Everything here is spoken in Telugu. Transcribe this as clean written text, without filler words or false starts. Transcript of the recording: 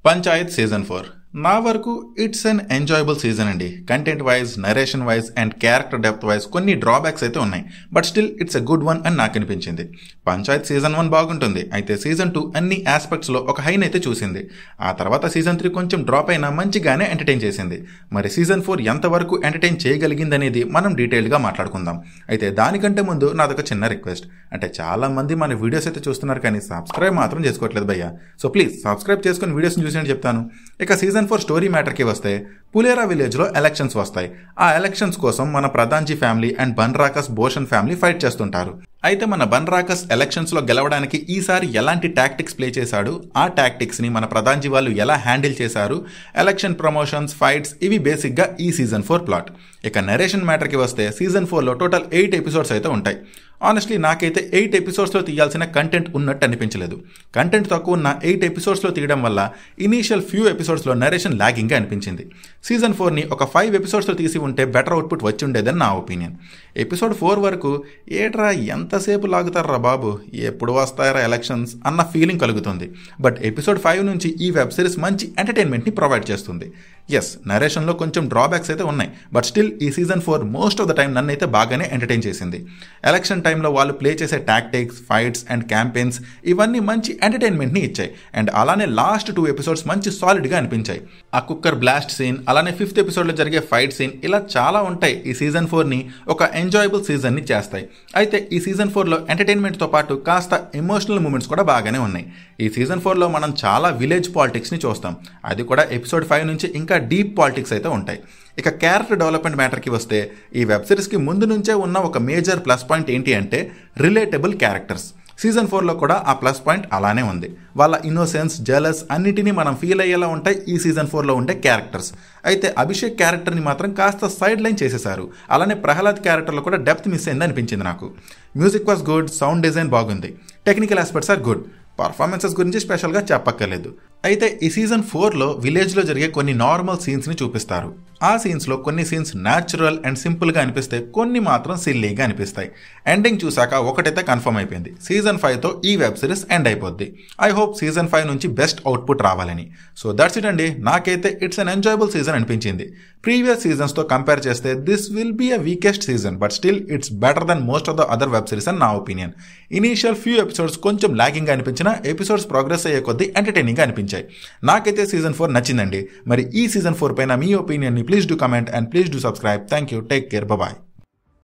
పంచాయత్ సీజన్ 4 నా వరకు ఇట్స్ అన్ ఎంజాయబుల్ సీజన్ అండి. Content wise, narration wise and character depth wise కొన్ని డ్రాబ్యాక్స్ అయితే ఉన్నాయి. But still it's a good one అని నాకు అనిపించింది. పంచాయత్ సీజన్ 1 బాగుంటుంది, అయితే సీజన్ 2 అన్ని ఆస్పెక్ట్స్లో ఒక హైన్ అయితే చూసింది. ఆ తర్వాత సీజన్ 3 కొంచెం డ్రాప్ అయినా మంచిగానే ఎంటర్టైన్ చేసింది. మరి సీజన్ 4 ఎంతవరకు ఎంటర్టైన్ చేయగలిగిందనేది మనం డీటెయిల్గా మాట్లాడుకుందాం. అయితే దానికంటే ముందు నాదొక చిన్న రిక్వెస్ట్. అంటే చాలా మంది మన వీడియోస్ అయితే చూస్తున్నారు కానీ సబ్స్క్రైబ్ మాత్రం చేసుకోవట్లేదు భయ్యా. సో ప్లీజ్ సబ్స్క్రైబ్ చేసుకుని వీడియోస్ని చూసినట్టు చెప్తాను. ఇక సీజన్ 4 స్టోరీ మ్యాటర్కి వస్తే, పులేరా విలేజ్లో ఎలక్షన్స్ వస్తాయి. ఆ ఎలక్షన్స్ కోసం మన ప్రధాన్జీ ఫ్యామిలీ అండ్ బన్రాకస్ భూషణ్ ఫ్యామిలీ ఫైట్ చేస్తుంటారు. అయితే మన బన్రాకస్ ఎలక్షన్స్లో గెలవడానికి ఈసారి ఎలాంటి టాక్టిక్స్ ప్లే చేశాడు, ఆ టాక్టిక్స్ని మన ప్రధాన్జీ వాళ్ళు ఎలా హ్యాండిల్ చేశారు, ఎలక్షన్ ప్రమోషన్స్, ఫైట్స్, ఇవి బేసిక్గా ఈ సీజన్ 4 ప్లాట్. ఇక నరేషన్ మ్యాటర్కి వస్తే సీజన్ 4లో టోటల్ 8 ఎపిసోడ్స్ అయితే ఉంటాయి. ఆనెస్ట్లీ నాకైతే 8 ఎపిసోడ్స్లో తీయాల్సిన కంటెంట్ ఉన్నట్టు అనిపించలేదు. కంటెంట్ తక్కువ ఉన్న 8 ఎపిసోడ్స్లో తీయడం వల్ల ఇనీషియల్ ఫ్యూ ఎపిసోడ్స్లో నరేషన్ లాగింగ్గా అనిపించింది. సీజన్ 4ని ఒక 5 ఎపిసోడ్స్లో తీసి ఉంటే బెటర్ అవుట్పుట్ వచ్చి ఉండేదని నా ఒపీనియన్. ఎపిసోడ్ 4 వరకు ఏట్రా ఎంతసేపు లాగుతారా బాబు, ఎప్పుడు వస్తాయరా ఎలక్షన్స్ అన్న ఫీలింగ్ కలుగుతుంది. బట్ ఎపిసోడ్ 5 నుంచి ఈ వెబ్ సిరీస్ మంచి ఎంటర్టైన్మెంట్ని ప్రొవైడ్ చేస్తుంది. ఎస్, నరేషన్లో కొంచెం డ్రాబ్యాక్స్ అయితే ఉన్నాయి, బట్ స్టిల్ ఈ season 4 most of the time నన్ను అయితే బాగానే ఎంటర్టైన్ చేసింది. ఎలక్షన్ టైంలో వాళ్ళు ప్లే చేసే టాక్టిక్స్, ఫైట్స్ అండ్ క్యాంపెయిన్స్ ఇవన్నీ మంచి ఎంటర్టైన్మెంట్ని ఇచ్చాయి. అండ్ అలానే లాస్ట్ 2 ఎపిసోడ్స్ మంచి సాలిడ్గా అనిపించాయి. ఆ కుక్కర్ బ్లాస్ట్ సీన్, అలానే 5th ఎపిసోడ్లో జరిగే ఫైట్ సీన్, ఇలా చాలా ఉంటాయి. ఈ సీజన్ 4ని ఒక ఎంజాయబుల్ సీజన్ని చేస్తాయి. అయితే ఈ సీజన్ 4లో ఎంటర్టైన్మెంట్తో పాటు కాస్త ఎమోషనల్ మూమెంట్స్ కూడా బాగానే ఉన్నాయి. ఈ సీజన్ 4లో మనం చాలా విలేజ్ పాలిటిక్స్ని చూస్తాం. అది కూడా ఎపిసోడ్ 5 నుంచి ఇంకా డీప్ పాలిటిక్స్ అయితే ఉంటాయి. ఇక క్యారెక్టర్ డెవలప్మెంట్ మ్యాటర్కి వస్తే, ఈ వెబ్ సిరీస్కి ముందు నుంచే ఉన్న ఒక మేజర్ ప్లస్ పాయింట్ ఏంటి అంటే రిలేటబుల్ క్యారెక్టర్స్. సీజన్ 4లో కూడా ఆ ప్లస్ పాయింట్ అలానే ఉంది. వాళ్ళ ఇన్నోసెన్స్, జెలస్ అన్నిటినీ మనం ఫీల్ అయ్యేలా ఉంటాయి ఈ సీజన్ 4లో ఉండే క్యారెక్టర్స్. అయితే అభిషేక్ క్యారెక్టర్ని మాత్రం కాస్త సైడ్ లైన్ చేసేశారు. అలానే ప్రహ్లాద్ క్యారెక్టర్లో కూడా డెప్త్ మిస్ అయింది అనిపించింది నాకు. Music was good, sound design బాగుంది, technical aspects are good, performances గురించి స్పెషల్గా చెప్పక్కర్లేదు. అయితే ఈ సీజన్ 4లో విలేజ్లో జరిగే కొన్ని నార్మల్ సీన్స్ని చూపిస్తారు. ఆ సీన్స్లో కొన్ని సీన్స్ న్యాచురల్ అండ్ సింపుల్గా అనిపిస్తే, కొన్ని మాత్రం సిల్లీగా అనిపిస్తాయి. ఎండింగ్ చూసాక ఒకటైతే కన్ఫర్మ్ అయిపోయింది, సీజన్ 5తో ఈ వెబ్ సిరీస్ ఎండ్ అయిపోద్ది. ఐ హోప్ సీజన్ 5 నుంచి బెస్ట్ అవుట్పుట్ రావాలని. సో దట్స్ ఇట్ అండి. నాకైతే ఇట్స్ అన్ ఎంజాయబుల్ సీజన్ అనిపించింది. ప్రీవియస్ సీజన్స్తో కంపేర్ చేస్తే this will be a weakest season, but still it's better than most of the other web series అని నా ఒపీనియన్. ఇనీషియల్ ఫ్యూ ఎపిసోడ్స్ కొంచెం లాగింగ్గా అనిపించినా ఎపిసోడ్స్ ప్రోగ్రెస్ అయ్యే కొద్దీ ఎంటర్టైనింగ్గా అనిపించాయి. నాకైతే సీజన్ 4 నచ్చిందండి. మరి ఈ సీజన్ 4 పైన మీ ఒపీనియన్ని please do comment and please do subscribe. Thank you, take care, bye.